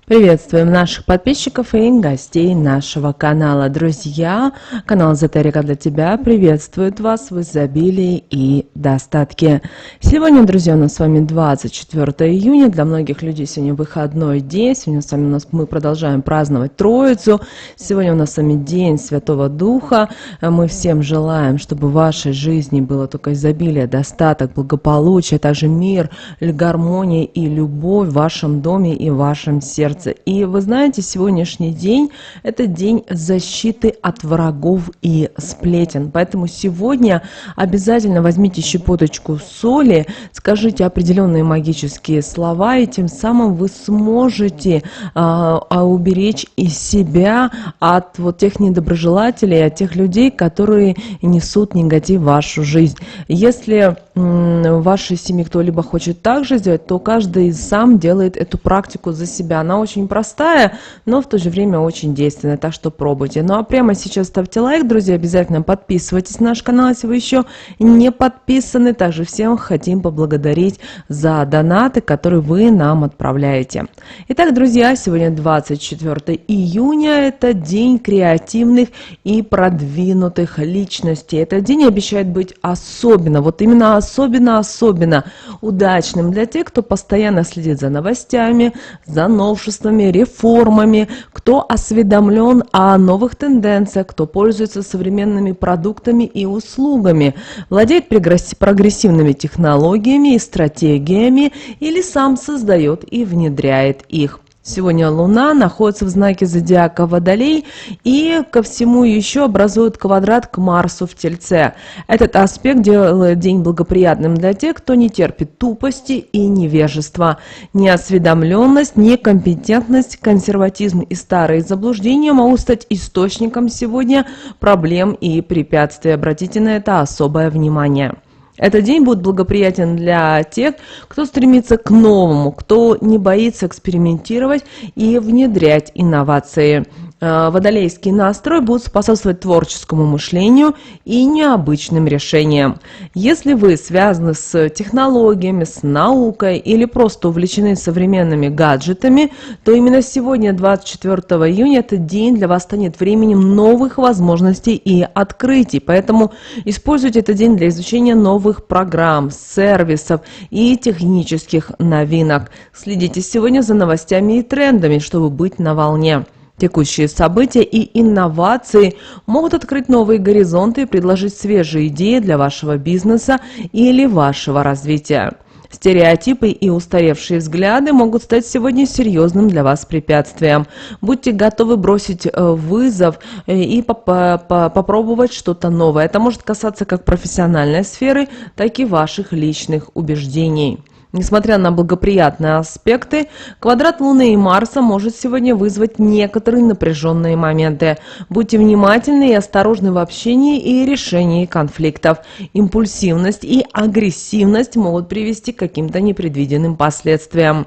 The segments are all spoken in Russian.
Приветствуем наших подписчиков и гостей нашего канала. Друзья, канал Эзотерика для тебя приветствует вас в изобилии и достатке. Сегодня, друзья, у нас с вами 24 июня. Для многих людей сегодня выходной день. Сегодня мы продолжаем праздновать Троицу. Сегодня у нас с вами День Святого Духа. Мы всем желаем, чтобы в вашей жизни было только изобилие, достаток, благополучие, также мир, гармония и любовь в вашем доме и в вашем сердце. И вы знаете, сегодняшний день – это день защиты от врагов и сплетен. Поэтому сегодня обязательно возьмите щепоточку соли, скажите определенные магические слова, и тем самым вы сможете уберечь из себя от вот тех недоброжелателей, от тех людей, которые несут негатив в вашу жизнь. Если в вашей семье кто-либо хочет так же сделать, то каждый сам делает эту практику за себя. Она очень простая, но в то же время очень действенная, так что пробуйте. Ну а прямо сейчас ставьте лайк, друзья, обязательно подписывайтесь на наш канал, если вы еще не подписаны. Также всем хотим поблагодарить за донаты, которые вы нам отправляете. Итак, друзья, сегодня 24 июня, это день креативных и продвинутых личностей. Этот день обещает быть особенно, вот именно особенно удачным для тех, кто постоянно следит за новостями, за новшествами, реформами, кто осведомлен о новых тенденциях, кто пользуется современными продуктами и услугами, владеет прогрессивными технологиями и стратегиями или сам создает и внедряет их. Сегодня Луна находится в знаке зодиака Водолей и ко всему еще образует квадрат к Марсу в Тельце. Этот аспект делает день благоприятным для тех, кто не терпит тупости и невежества. Неосведомленность, некомпетентность, консерватизм и старые заблуждения могут стать источником сегодня проблем и препятствий. Обратите на это особое внимание. Этот день будет благоприятен для тех, кто стремится к новому, кто не боится экспериментировать и внедрять инновации. Водолейский настрой будет способствовать творческому мышлению и необычным решениям. Если вы связаны с технологиями, с наукой или просто увлечены современными гаджетами, то именно сегодня, 24 июня, этот день для вас станет временем новых возможностей и открытий. Поэтому используйте этот день для изучения новых программ, сервисов и технических новинок. Следите сегодня за новостями и трендами, чтобы быть на волне. Текущие события и инновации могут открыть новые горизонты и предложить свежие идеи для вашего бизнеса или вашего развития. Стереотипы и устаревшие взгляды могут стать сегодня серьезным для вас препятствием. Будьте готовы бросить вызов и попробовать что-то новое. Это может касаться как профессиональной сферы, так и ваших личных убеждений. Несмотря на благоприятные аспекты, квадрат Луны и Марса может сегодня вызвать некоторые напряженные моменты. Будьте внимательны и осторожны в общении и решении конфликтов. Импульсивность и агрессивность могут привести к каким-то непредвиденным последствиям.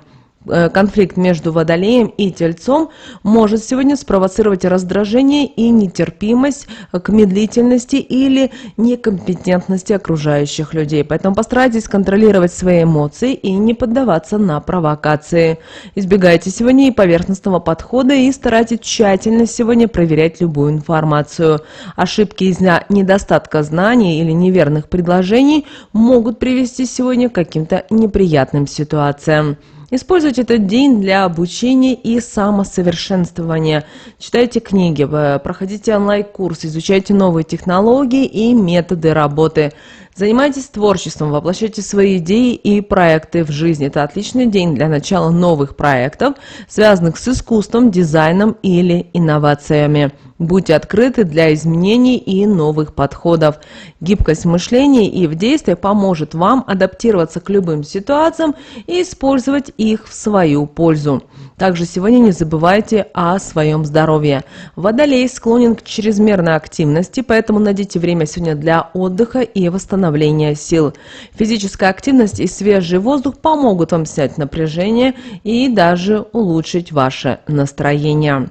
Конфликт между Водолеем и Тельцом может сегодня спровоцировать раздражение и нетерпимость к медлительности или некомпетентности окружающих людей. Поэтому постарайтесь контролировать свои эмоции и не поддаваться на провокации. Избегайте сегодня и поверхностного подхода и старайтесь тщательно сегодня проверять любую информацию. Ошибки из-за недостатка знаний или неверных предложений могут привести сегодня к каким-то неприятным ситуациям. Используйте этот день для обучения и самосовершенствования. Читайте книги, проходите онлайн-курсы, изучайте новые технологии и методы работы. Занимайтесь творчеством, воплощайте свои идеи и проекты в жизнь. Это отличный день для начала новых проектов, связанных с искусством, дизайном или инновациями. Будьте открыты для изменений и новых подходов. Гибкость мышления и в действии поможет вам адаптироваться к любым ситуациям и использовать их в свою пользу. Также сегодня не забывайте о своем здоровье. Водолей склонен к чрезмерной активности, поэтому найдите время сегодня для отдыха и восстановления сил. Физическая активность и свежий воздух помогут вам снять напряжение и даже улучшить ваше настроение.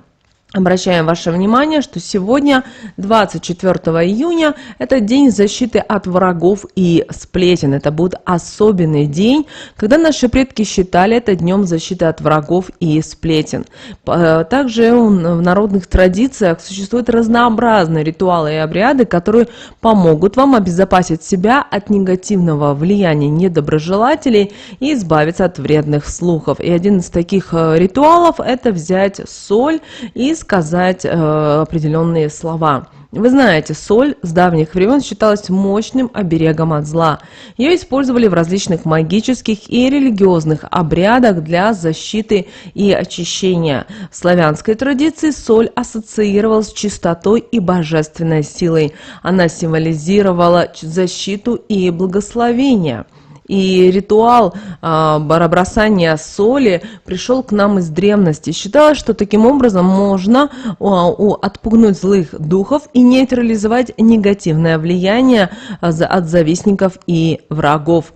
Обращаем ваше внимание, что сегодня, 24 июня, это день защиты от врагов и сплетен. Это будет особенный день, когда наши предки считали это днем защиты от врагов и сплетен. Также в народных традициях существуют разнообразные ритуалы и обряды, которые помогут вам обезопасить себя от негативного влияния недоброжелателей и избавиться от вредных слухов. И один из таких ритуалов – это взять соль и сказать определенные слова. Вы знаете, соль с давних времен считалась мощным оберегом от зла. Ее использовали в различных магических и религиозных обрядах для защиты и очищения. В славянской традиции соль ассоциировалась с чистотой и божественной силой. Она символизировала защиту и благословение. И ритуал бросания соли пришел к нам из древности. Считалось, что таким образом можно отпугнуть злых духов и нейтрализовать негативное влияние от завистников и врагов.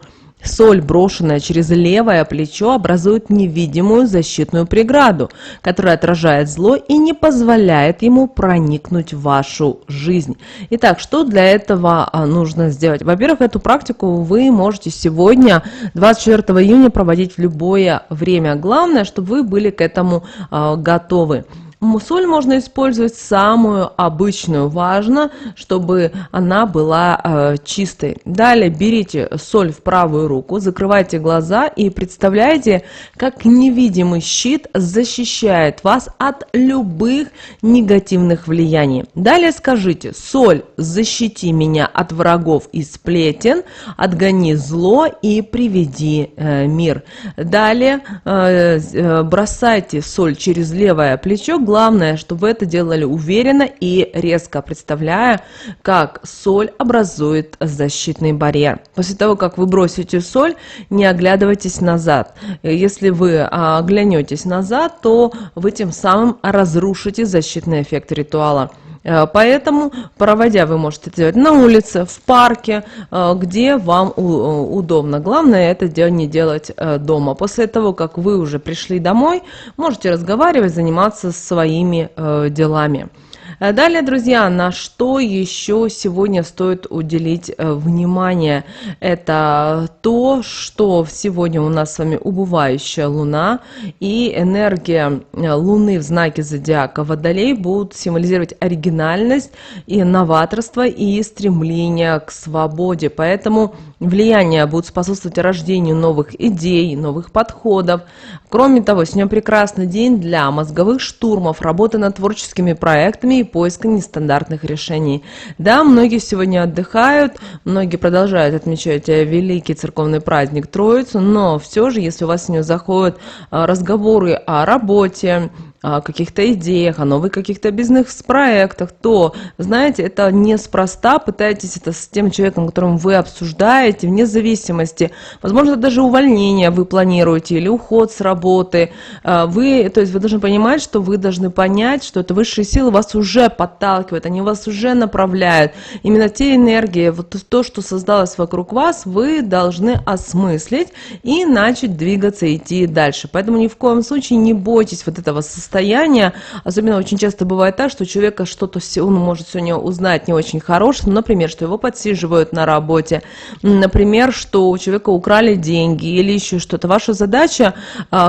Соль, брошенная через левое плечо, образует невидимую защитную преграду, которая отражает зло и не позволяет ему проникнуть в вашу жизнь. Итак, что для этого нужно сделать? Во-первых, эту практику вы можете сегодня, 24 июня, проводить в любое время. Главное, чтобы вы были к этому готовы. Соль можно использовать самую обычную. Важно, чтобы она была чистой. Далее берите соль в правую руку, закрывайте глаза и представляете, как невидимый щит защищает вас от любых негативных влияний. Далее скажите: соль, защити меня от врагов и сплетен, отгони зло и приведи мир. Далее бросайте соль через левое плечо. Главное, чтобы вы это делали уверенно и резко, представляя, как соль образует защитный барьер. После того, как вы бросите соль, не оглядывайтесь назад. Если вы оглянетесь назад, то вы тем самым разрушите защитный эффект ритуала. Поэтому, проводя, вы можете это делать на улице, в парке, где вам удобно. Главное это не делать дома. После того, как вы уже пришли домой, можете разговаривать, заниматься своими делами. Далее, друзья, на что еще сегодня стоит уделить внимание? Это то, что сегодня у нас с вами убывающая Луна, и энергия Луны в знаке зодиака Водолей будут символизировать оригинальность и новаторство и стремление к свободе. Поэтому влияние будет способствовать рождению новых идей, новых подходов. Кроме того, сегодня прекрасный день для мозговых штурмов, работы над творческими проектами и поиска нестандартных решений. Да, многие сегодня отдыхают, многие продолжают отмечать великий церковный праздник Троицу, но все же, если у вас сегодня заходят разговоры о работе, о каких-то идеях, о новых каких-то бизнес-проектах, то, знаете, это неспроста. Пытайтесь это с тем человеком, которым вы обсуждаете, вне зависимости. Возможно, даже увольнение вы планируете или уход с работы. То есть вы должны понимать, что вы должны понять, что это высшие силы вас уже подталкивают, они вас уже направляют. Именно те энергии, вот то, что создалось вокруг вас, вы должны осмыслить и начать двигаться, идти дальше. Поэтому ни в коем случае не бойтесь вот этого состояния. Особенно очень часто бывает так, что у человека что-то он может сегодня узнать не очень хорошее, например, что его подсиживают на работе, например, что у человека украли деньги или еще что-то. Ваша задача,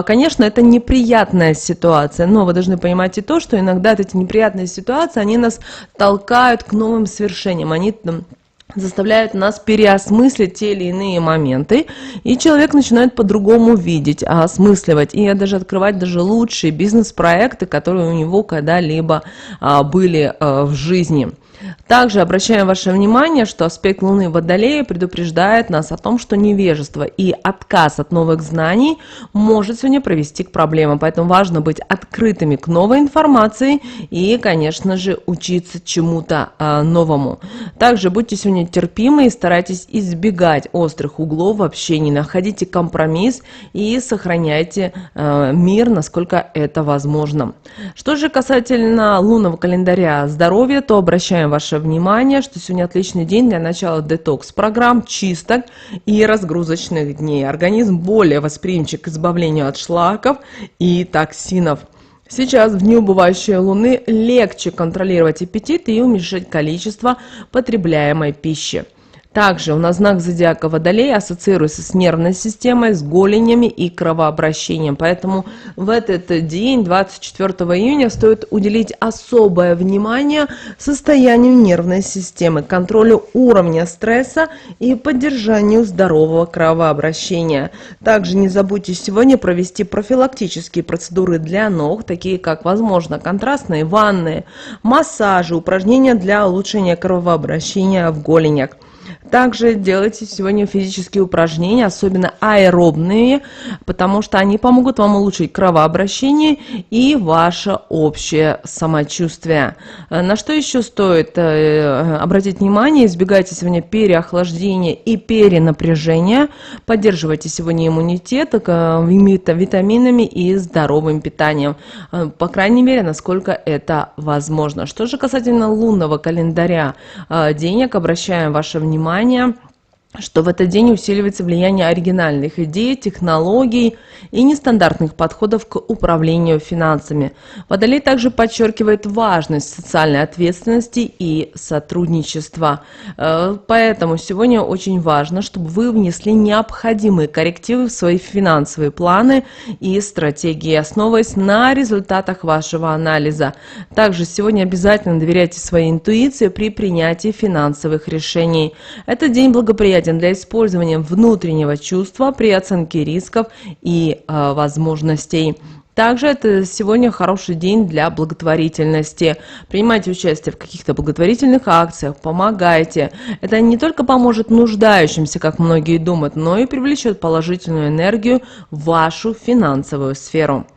конечно, это неприятная ситуация, но вы должны понимать и то, что иногда эти неприятные ситуации, они нас толкают к новым свершениям, они заставляют нас переосмыслить те или иные моменты, и человек начинает по-другому видеть, осмысливать и даже открывать даже лучшие бизнес-проекты, которые у него когда-либо были в жизни. Также обращаем ваше внимание, что аспект Луны в Водолее предупреждает нас о том, что невежество и отказ от новых знаний может сегодня привести к проблемам. Поэтому важно быть открытыми к новой информации и, конечно же, учиться чему-то новому. Также будьте сегодня терпимы и старайтесь избегать острых углов в общении, находите компромисс и сохраняйте мир, насколько это возможно. Что же касательно лунного календаря здоровья, то обращаем ваше внимание, что сегодня отличный день для начала детокс-программ, чисток и разгрузочных дней. Организм более восприимчив к избавлению от шлаков и токсинов. Сейчас, в дни убывающей Луны, легче контролировать аппетит и уменьшить количество потребляемой пищи. Также у нас знак зодиака Водолей ассоциируется с нервной системой, с голенями и кровообращением. Поэтому в этот день, 24 июня, стоит уделить особое внимание состоянию нервной системы, контролю уровня стресса и поддержанию здорового кровообращения. Также не забудьте сегодня провести профилактические процедуры для ног, такие как, возможно, контрастные ванны, массажи, упражнения для улучшения кровообращения в голенях. Также делайте сегодня физические упражнения, особенно аэробные, потому что они помогут вам улучшить кровообращение и ваше общее самочувствие. На что еще стоит обратить внимание? Избегайте сегодня переохлаждения и перенапряжения. Поддерживайте сегодня иммунитет витаминами и здоровым питанием. По крайней мере, насколько это возможно. Что же касательно лунного календаря денег, обращаем ваше внимание, что в этот день усиливается влияние оригинальных идей, технологий и нестандартных подходов к управлению финансами. Водолей также подчеркивает важность социальной ответственности и сотрудничества. Поэтому сегодня очень важно, чтобы вы внесли необходимые коррективы в свои финансовые планы и стратегии, основываясь на результатах вашего анализа. Также сегодня обязательно доверяйте своей интуиции при принятии финансовых решений. Этот день благоприятен для использования внутреннего чувства при оценке рисков и возможностей. Также это сегодня хороший день для благотворительности. Принимайте участие в каких-то благотворительных акциях, помогайте. Это не только поможет нуждающимся, как многие думают, но и привлечет положительную энергию в вашу финансовую сферу.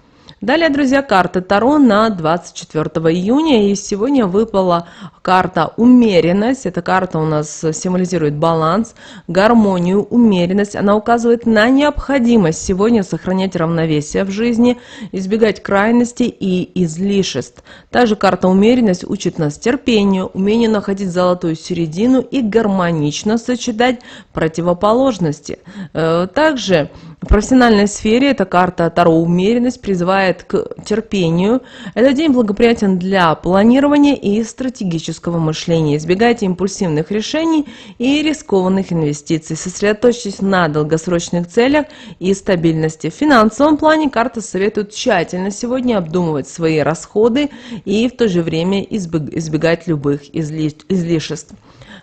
Далее, друзья, карта Таро на 24 июня, и сегодня выпала карта «Умеренность». Эта карта у нас символизирует баланс, гармонию, умеренность. Она указывает на необходимость сегодня сохранять равновесие в жизни, избегать крайностей и излишеств. Также карта «Умеренность» учит нас терпению, умению находить золотую середину и гармонично сочетать противоположности. Также в профессиональной сфере эта карта Таро «Умеренность» призывает к терпению. Этот день благоприятен для планирования и стратегического мышления. Избегайте импульсивных решений и рискованных инвестиций. Сосредоточьтесь на долгосрочных целях и стабильности. В финансовом плане карта советует тщательно сегодня обдумывать свои расходы и в то же время избегать любых излишеств.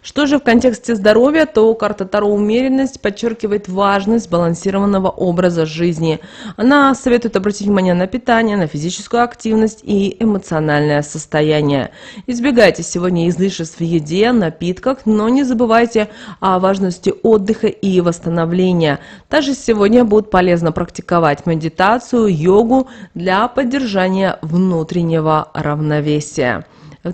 Что же в контексте здоровья, то карта Таро «Умеренность» подчеркивает важность сбалансированного образа жизни. Она советует обратить внимание на питание, на физическую активность и эмоциональное состояние. Избегайте сегодня излишеств в еде, напитках, но не забывайте о важности отдыха и восстановления. Также сегодня будет полезно практиковать медитацию, йогу для поддержания внутреннего равновесия.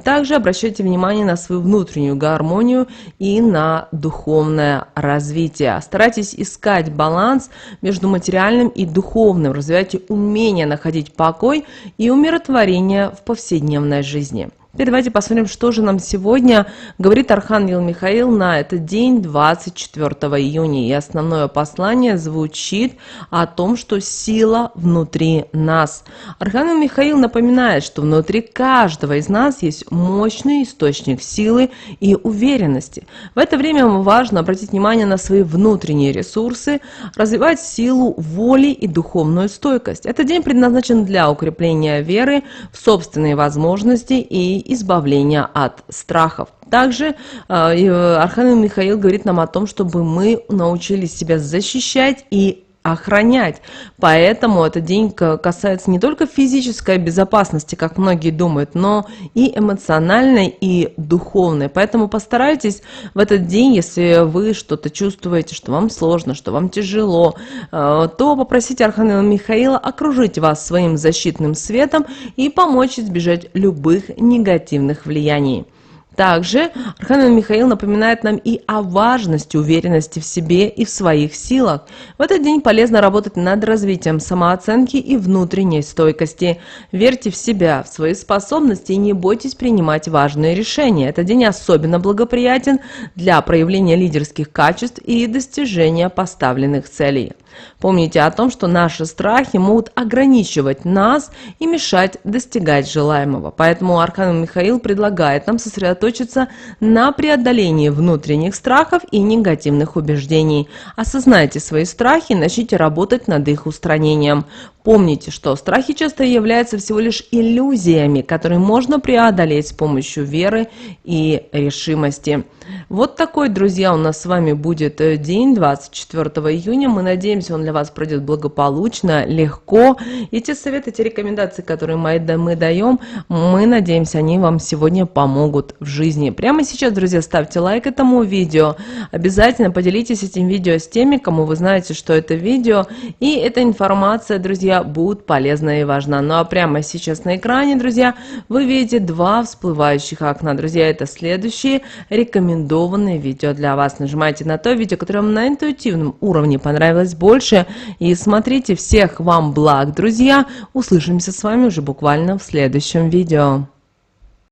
Также обращайте внимание на свою внутреннюю гармонию и на духовное развитие. Старайтесь искать баланс между материальным и духовным. Развивайте умение находить покой и умиротворение в повседневной жизни. Теперь давайте посмотрим, что же нам сегодня говорит Архангел Михаил на этот день, 24 июня. И основное послание звучит о том, что сила внутри нас. Архангел Михаил напоминает, что внутри каждого из нас есть мощный источник силы и уверенности. В это время важно обратить внимание на свои внутренние ресурсы, развивать силу воли и духовную стойкость. Этот день предназначен для укрепления веры в собственные возможности и избавления от страхов. Также Архангел Михаил говорит нам о том, чтобы мы научились себя защищать и охранять. Поэтому этот день касается не только физической безопасности, как многие думают, но и эмоциональной, и духовной. Поэтому постарайтесь в этот день, если вы что-то чувствуете, что вам сложно, что вам тяжело, то попросите Архангела Михаила окружить вас своим защитным светом и помочь избежать любых негативных влияний. Также Архангел Михаил напоминает нам и о важности уверенности в себе и в своих силах. В этот день полезно работать над развитием самооценки и внутренней стойкости. Верьте в себя, в свои способности и не бойтесь принимать важные решения. Этот день особенно благоприятен для проявления лидерских качеств и достижения поставленных целей. Помните о том, что наши страхи могут ограничивать нас и мешать достигать желаемого. Поэтому Архангел Михаил предлагает нам сосредоточиться на преодолении внутренних страхов и негативных убеждений. Осознайте свои страхи и начните работать над их устранением. Помните, что страхи часто являются всего лишь иллюзиями, которые можно преодолеть с помощью веры и решимости. Вот такой, друзья, у нас с вами будет день 24 июня. Мы надеемся, он для вас пройдет благополучно, легко. И те советы, те рекомендации, которые мы даем, мы надеемся, они вам сегодня помогут в жизни. Прямо сейчас, друзья, ставьте лайк этому видео. Обязательно поделитесь этим видео с теми, кому вы знаете, что это видео. И эта информация, друзья, будет полезна и важна. Ну а прямо сейчас на экране, друзья, вы видите два всплывающих окна. Друзья, это следующие рекомендованные видео для вас. Нажимайте на то видео, которое вам на интуитивном уровне понравилось больше. И смотрите. Всех вам благ, друзья. Услышимся с вами уже буквально в следующем видео.